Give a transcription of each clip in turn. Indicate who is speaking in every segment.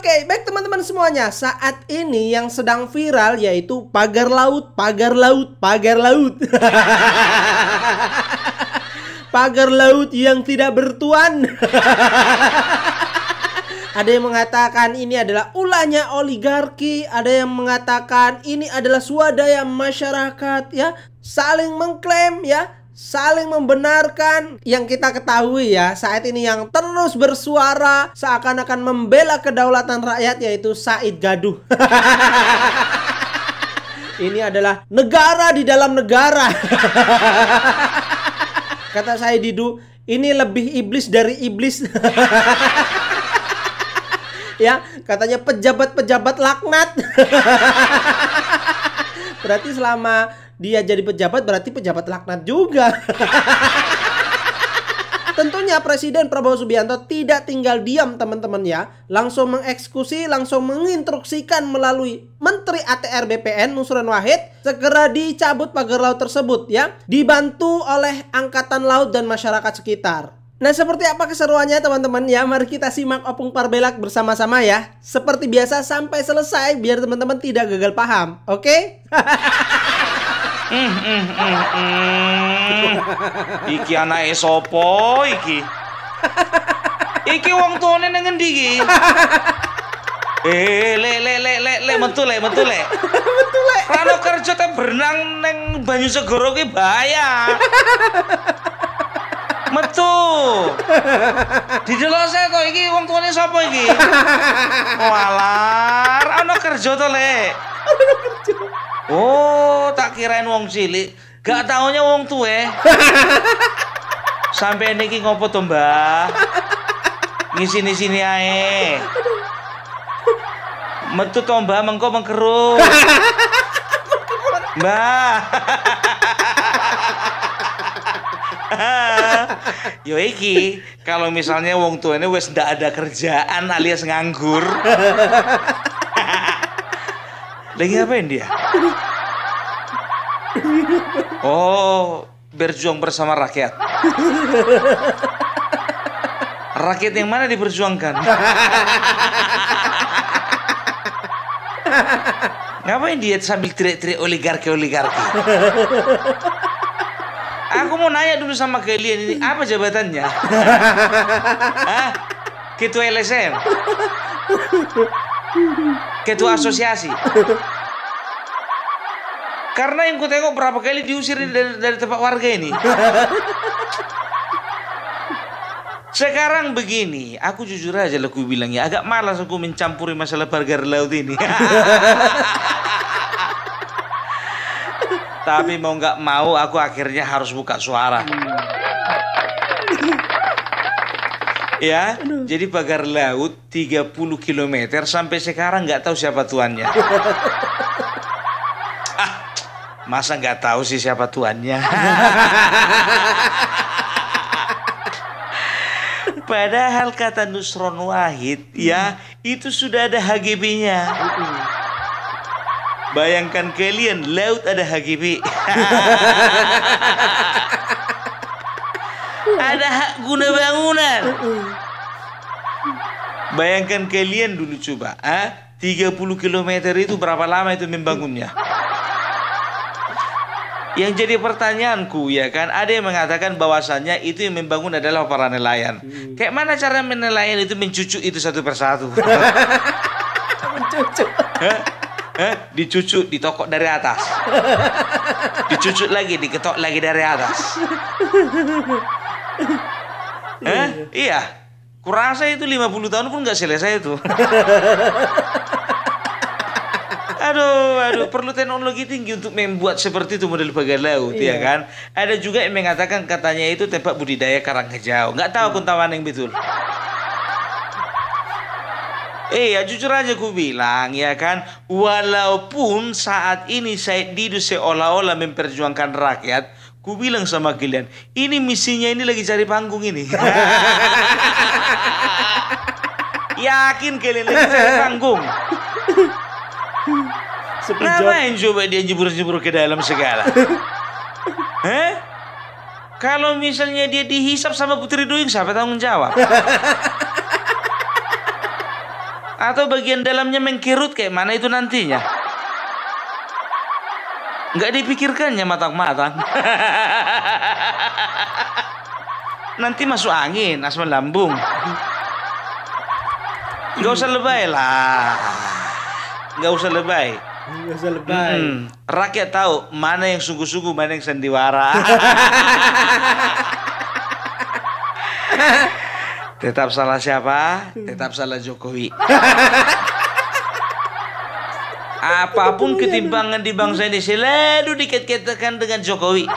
Speaker 1: Oke, baik teman-teman semuanya. Saat ini yang sedang viral yaitu pagar laut, pagar laut, pagar laut. Pagar laut yang tidak bertuan. Ada yang mengatakan ini adalah ulahnya oligarki, ada yang mengatakan ini adalah swadaya masyarakat ya, saling mengklaim ya, saling membenarkan. Yang kita ketahui ya, saat ini yang terus bersuara seakan-akan membela kedaulatan rakyat yaitu Said Gaduh. Ini adalah negara di dalam negara. Kata Said Didu, ini lebih iblis dari iblis. Ya, katanya pejabat-pejabat laknat. Berarti selama dia jadi pejabat berarti pejabat laknat juga. Tentunya Presiden Prabowo Subianto tidak tinggal diam teman-teman ya. Langsung mengeksekusi, langsung menginstruksikan melalui Menteri ATR BPN Nusron Wahid segera dicabut pagar laut tersebut ya. Dibantu oleh Angkatan Laut dan masyarakat sekitar. Nah, seperti apa keseruannya teman-teman ya? Mari kita simak Opung Parbelak bersama-sama ya. Seperti biasa sampai selesai biar teman-teman tidak gagal paham. Oke?
Speaker 2: Iki anake sopo iki? Iki wong tuane nang endi iki? Metu le. Metu le. Rano kerja te berenang nang banyu segoro ki bahaya. Metu. Didelok saya kok iki wong tuane sapa iki? Walar, ana kerja to, Le. Oh, tak kirain wong cilik. Gak taunya wong tuwe. Sampai niki ngopo to, Mbah? Ngisini-sini ae. Metu to, Mbah, mengko mengkerut. Mbah. Yo iki, kalau misalnya wong tuane wis ndak ada kerjaan alias nganggur. Lagi ngapain dia? Oh, berjuang bersama rakyat. Rakyat yang mana diperjuangkan? Ngapain dia sambil teriak-teriak oligarki? Aku mau nanya dulu sama kalian ini, apa jabatannya? Hah? Ketua LSM? Ketua asosiasi? Karena yang ku tengok berapa kali diusir dari tempat warga ini. Sekarang begini, aku jujur aja lah aku bilang ya, agak malas aku mencampuri masalah pagar laut ini. Tapi mau nggak mau aku akhirnya harus buka suara. Ya, jadi pagar laut 30 km sampai sekarang nggak tahu siapa tuannya. Masa nggak tahu sih siapa tuannya? Padahal kata Nusron Wahid, ya itu sudah ada HGB-nya. Bayangkan kalian, laut ada HGB. Ada hak guna bangunan. Bayangkan kalian dulu coba, 30 km itu berapa lama itu membangunnya? Yang jadi pertanyaanku ya kan, ada yang mengatakan bahwasannya itu yang membangun adalah para nelayan. Kayak mana cara nelayan itu mencucuk itu satu persatu?
Speaker 1: Mencucuk.
Speaker 2: Dicucuk, ditokok dari atas. Dicucuk lagi, diketok lagi dari atas. Iya. Kurasa itu 50 tahun pun nggak selesai itu. Aduh, perlu teknologi tinggi untuk membuat seperti itu model pagar laut, ya kan? Ada juga yang mengatakan katanya itu tempat budidaya karang hijau. Nggak tahu kuntawan yang betul. Ya jujur aja ku bilang ya kan, walaupun saat ini Said Didu seolah-olah memperjuangkan rakyat, ku bilang sama kalian, ini misinya ini lagi cari panggung ini. Yakin kalian lagi cari panggung? Ngapain coba dia jebur-jebur ke dalam segala? Kalau misalnya dia dihisap sama Putri Duyung, siapa tanggung jawab? Atau bagian dalamnya mengkerut kayak mana itu nantinya? Nggak dipikirkannya matang-matang. Nanti masuk angin, asam lambung. Nggak usah lebay lah. Nggak usah lebay.
Speaker 1: Nggak usah lebay.
Speaker 2: Rakyat tahu mana yang sungguh-sungguh, mana yang sandiwara. Tetap salah siapa? Tetap salah Jokowi. Apapun ketimpangan di bangsa ini selalu dikait-kaitkan dengan Jokowi.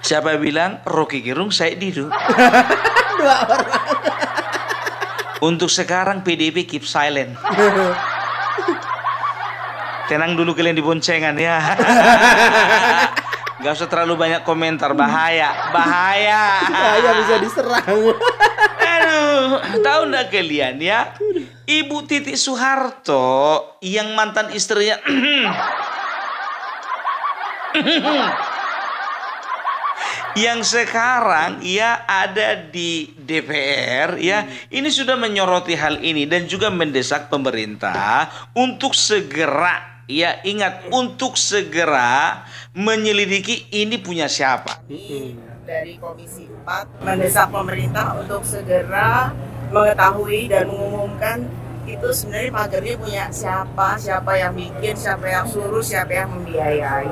Speaker 2: Siapa bilang? Rocky Gerung, Said Didu.
Speaker 1: Dua orang.
Speaker 2: Untuk sekarang PDIP keep silent. Tenang dulu kalian di boncengan ya. Gak usah terlalu banyak komentar, bahaya.
Speaker 1: Bahaya bisa diserang.
Speaker 2: Aduh, tahu nggak kalian ya? Ibu Titi Soeharto yang mantan istrinya yang sekarang ya ada di DPR ya, ini sudah menyoroti hal ini dan juga mendesak pemerintah untuk segera, ya ingat, untuk segera menyelidiki ini punya siapa.
Speaker 3: Dari Komisi 4 mendesak pemerintah untuk segera mengetahui dan mengumumkan itu sebenarnya pagernya punya siapa yang bikin, siapa yang suruh, siapa yang membiayai.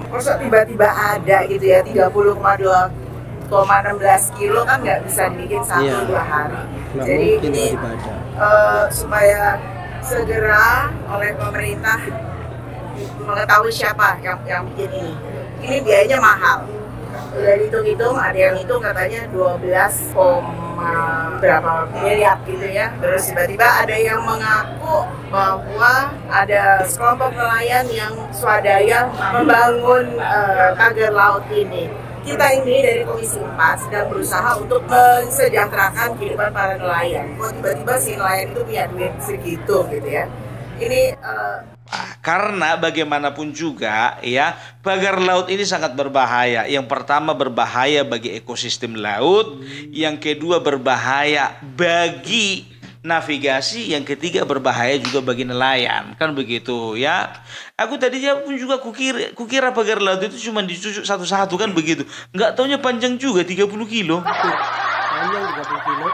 Speaker 3: Masa tiba-tiba ada gitu ya, 30,2,16 kilo kan nggak bisa dibikin 1-2 hari. Jadi ini supaya segera oleh pemerintah mengetahui siapa yang bikin ini. Ini biayanya mahal. Udah dihitung-hitung, ada yang hitung katanya 12, berapa miliar gitu ya. Terus tiba-tiba ada yang mengaku bahwa ada sekelompok nelayan yang swadaya membangun pagar laut ini. Kita ini dari Komisi 4 sedang berusaha untuk mensejahterakan kehidupan para nelayan. Kok tiba-tiba si nelayan itu punya duit segitu gitu ya. Ini
Speaker 2: karena bagaimanapun juga ya, pagar laut ini sangat berbahaya. Yang pertama berbahaya bagi ekosistem laut, yang kedua berbahaya bagi navigasi, yang ketiga berbahaya juga bagi nelayan, kan begitu ya. Aku tadinya pun juga kukira pagar laut itu cuma dicucuk satu-satu kan begitu. Nggak taunya panjang juga 30 kilo.
Speaker 1: Panjang 30 kilo.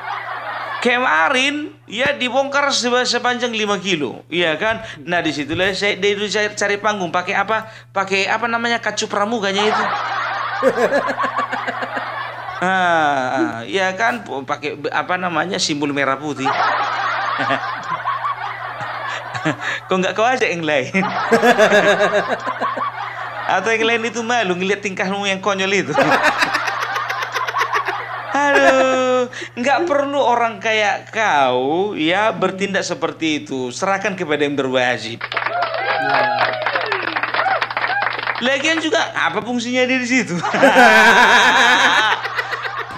Speaker 2: Kemarin ya dibongkar sepanjang 5 kilo, iya kan? Nah disitulah saya dulu cari panggung pakai apa namanya, kacu pramuganya itu. Ya kan, pakai apa namanya, simbol merah putih. Kok nggak kau aja yang lain? Atau yang lain itu malu ngeliat tingkahmu yang konyol itu? Aduh, nggak perlu orang kayak kau ya bertindak seperti itu. Serahkan kepada yang berwajib. Lagian juga apa fungsinya dia di situ?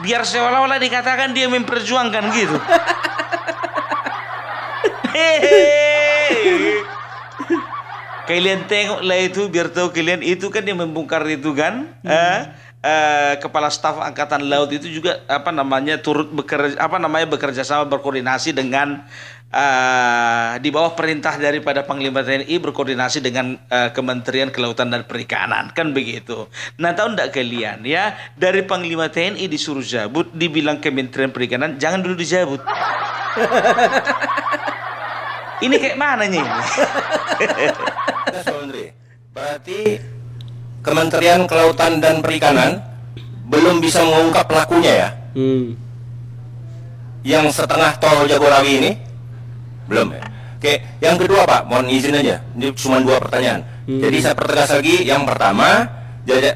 Speaker 2: Biar seolah-olah dikatakan dia memperjuangkan gitu. Kalian tengoklah itu biar tahu kalian, itu kan yang membongkar itu kan. Kepala Staf Angkatan Laut itu juga turut bekerja sama, berkoordinasi dengan di bawah perintah daripada Panglima TNI, berkoordinasi dengan Kementerian Kelautan dan Perikanan, kan begitu. Nah, tahu enggak kalian ya, dari Panglima TNI disuruh cabut, dibilang Kementerian Perikanan jangan dulu dijabut. Ini kayak mananya ini?
Speaker 4: Berarti Kementerian Kelautan dan Perikanan belum bisa mengungkap pelakunya ya? Yang setengah tol Jagorawi ini belum ya? Oke, yang kedua Pak, mohon izin aja, ini cuma 2 pertanyaan. Jadi saya pertegas lagi, yang pertama,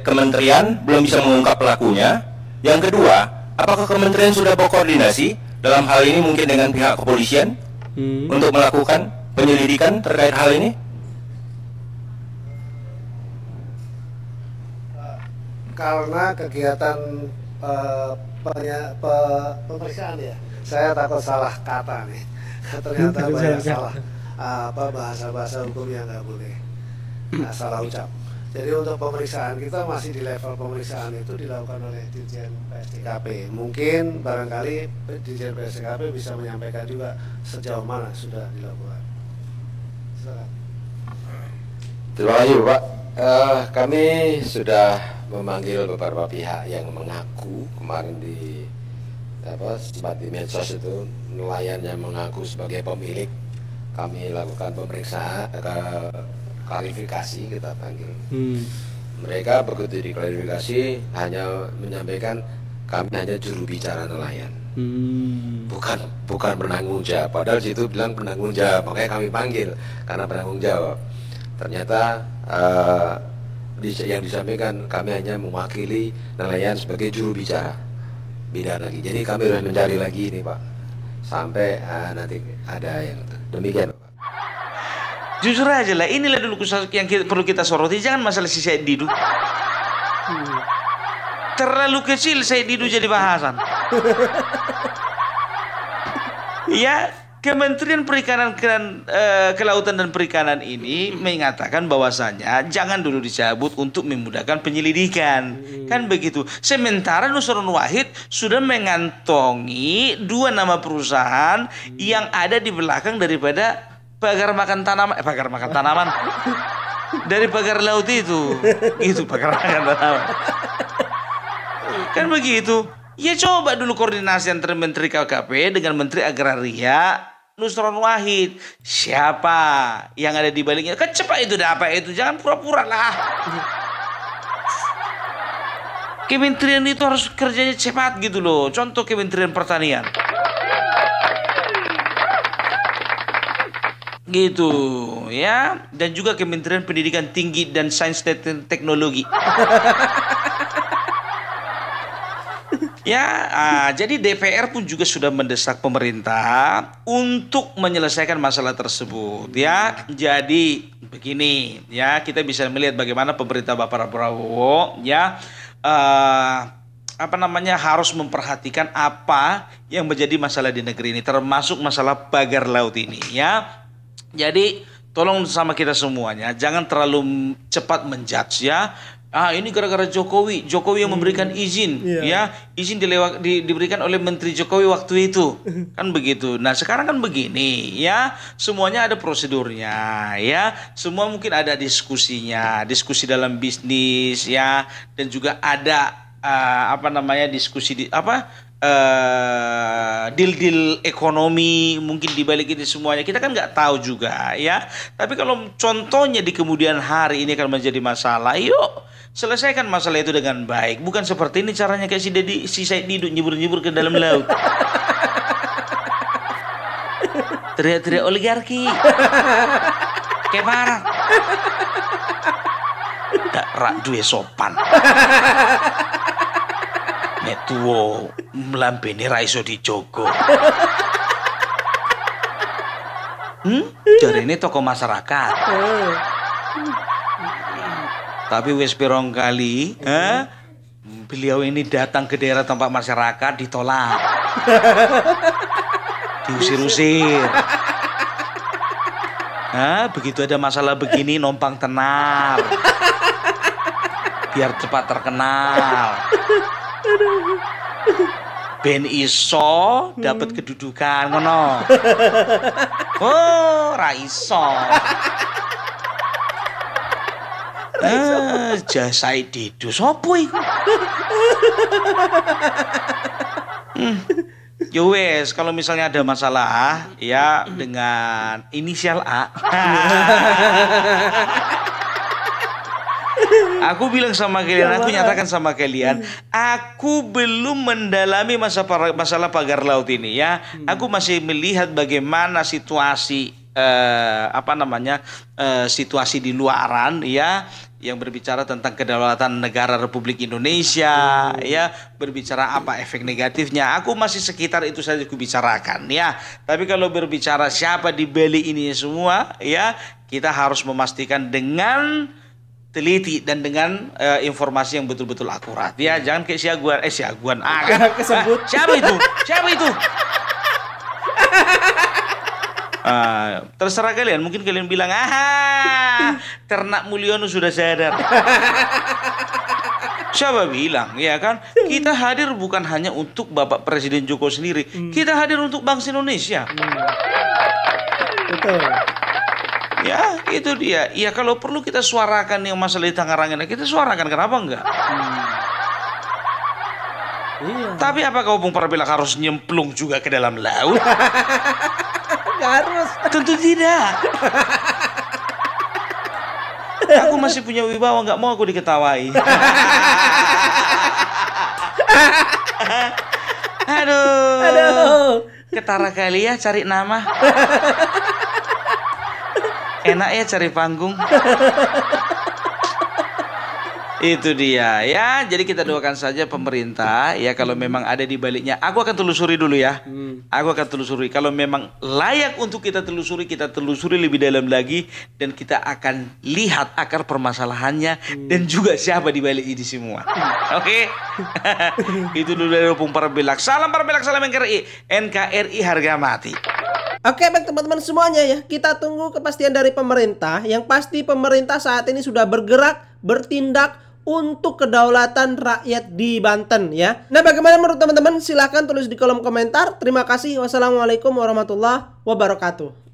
Speaker 4: Kementerian belum bisa mengungkap pelakunya. Yang kedua, apakah Kementerian sudah berkoordinasi dalam hal ini mungkin dengan pihak kepolisian untuk melakukan penyelidikan terkait hal ini?
Speaker 5: Karena kegiatan pemeriksaan ya, saya takut salah kata nih. Ternyata banyak salah bahasa-bahasa hukum yang nggak boleh, salah ucap. Jadi untuk pemeriksaan kita masih di level pemeriksaan itu dilakukan oleh Dirjen PSDKP. Mungkin barangkali Dirjen PSDKP bisa menyampaikan juga sejauh mana sudah dilakukan. Silakan.
Speaker 6: Terima kasih Bapak. Kami sudah memanggil beberapa pihak yang mengaku kemarin sempat di medsos itu, nelayan yang mengaku sebagai pemilik. Kami lakukan pemeriksaan, klarifikasi kita panggil. Mereka begitu diklarifikasi hanya menyampaikan kami hanya juru bicara nelayan, bukan penanggung jawab. Padahal situ bilang penanggung jawab, makanya kami panggil karena penanggung jawab. Ternyata yang disampaikan kami hanya mewakili nelayan sebagai juru bicara. Beda lagi. Jadi kami harus mencari lagi ini Pak, sampai nanti ada yang demikian Pak.
Speaker 2: Jujur aja lah, inilah dulu yang perlu kita soroti. Jangan masalah si Said Didu. Terlalu kecil Said Didu jadi bahasan. Ya, Kementerian Perikanan, Kelautan dan Perikanan ini mengatakan bahwasanya jangan dulu dicabut untuk memudahkan penyelidikan. Kan begitu. Sementara Nusron Wahid sudah mengantongi 2 nama perusahaan yang ada di belakang daripada pagar makan tanaman. Dari pagar laut itu. Itu pagar makan tanaman. Kan begitu. Ya coba dulu koordinasi antara Menteri KKP dengan Menteri Agraria Nusron Wahid. Siapa yang ada di baliknya? Kan cepat itu dapat itu. Jangan pura-pura lah. Kementerian itu harus kerjanya cepat gitu loh. Contoh Kementerian Pertanian. Gitu ya. Dan juga Kementerian Pendidikan Tinggi dan Sains dan Teknologi. Ya, jadi DPR pun juga sudah mendesak pemerintah untuk menyelesaikan masalah tersebut ya. Jadi begini ya, kita bisa melihat bagaimana pemerintah Bapak Prabowo ya harus memperhatikan apa yang menjadi masalah di negeri ini, termasuk masalah pagar laut ini ya. Jadi tolong sama kita semuanya jangan terlalu cepat menjudge ya. Ini gara-gara Jokowi yang memberikan izin ya, izin diberikan oleh Menteri Jokowi waktu itu. Kan begitu. Nah, sekarang kan begini ya, semuanya ada prosedurnya ya. Semua mungkin ada diskusinya, diskusi dalam bisnis ya, dan juga ada diskusi deal-deal ekonomi mungkin dibalik ini semuanya. Kita kan nggak tahu juga ya. Tapi kalau contohnya di kemudian hari ini akan menjadi masalah, yuk selesaikan masalah itu dengan baik. Bukan seperti ini caranya kayak si Said Didu nyebur-nyebur ke dalam laut. Teriak-teriak oligarki. Kayak parah. Tak rak duwe sopan. Nek tuwo mlampene ra iso dijogo. Jare ini tokoh masyarakat. Tapi wis pirong kali beliau ini datang ke daerah tempat masyarakat ditolak. Diusir-usir. Begitu ada masalah begini numpang tenang. Biar cepat terkenal. Ben iso dapat kedudukan ngono. Oh, ra iso. Said Didu sopo iku? Ya wes, kalau misalnya ada masalah ya dengan inisial A. Aku bilang sama kalian, aku nyatakan sama kalian, aku belum mendalami masalah pagar laut ini ya. Aku masih melihat bagaimana situasi situasi di luaran ya, yang berbicara tentang kedaulatan negara Republik Indonesia ya, berbicara apa efek negatifnya. Aku masih sekitar itu saja aku bicarakan ya. Tapi kalau berbicara siapa di balik ini semua ya, kita harus memastikan dengan teliti dan dengan informasi yang betul-betul akurat ya. Jangan kayak siaguan kesebut. Siapa itu Terserah kalian, mungkin kalian bilang, Ternak Mulyono sudah sadar. Siapa bilang, ya kan? Kita hadir bukan hanya untuk Bapak Presiden Joko sendiri, kita hadir untuk bangsa Indonesia.
Speaker 1: Betul.
Speaker 2: Ya, itu dia. Ya, kalau perlu kita suarakan yang masalah di Tangerang ini, kita suarakan, kenapa enggak?
Speaker 1: Iya.
Speaker 2: Tapi apakah Opung Parabelak harus nyemplung juga ke dalam laut?
Speaker 1: Nggak harus.
Speaker 2: Tentu tidak. Aku masih punya wibawa, nggak mau aku diketawai. Aduh. Ketara kali ya cari nama. Enak ya cari panggung. Itu dia ya. Jadi kita doakan saja pemerintah ya, kalau memang ada di baliknya. Aku akan telusuri dulu ya. Aku akan telusuri. Kalau memang layak untuk kita telusuri lebih dalam lagi, dan kita akan lihat akar permasalahannya dan juga siapa di balik ini semua. Oke. Itu dulu dari Opung Parabelak. Salam Parabelak, salam NKRI. NKRI harga mati.
Speaker 1: Oke, baik teman-teman semuanya ya, kita tunggu kepastian dari pemerintah. Yang pasti pemerintah saat ini sudah bergerak, bertindak untuk kedaulatan rakyat di Banten ya. Nah, bagaimana menurut teman-teman? Silahkan tulis di kolom komentar. Terima kasih. Wassalamualaikum warahmatullahi wabarakatuh.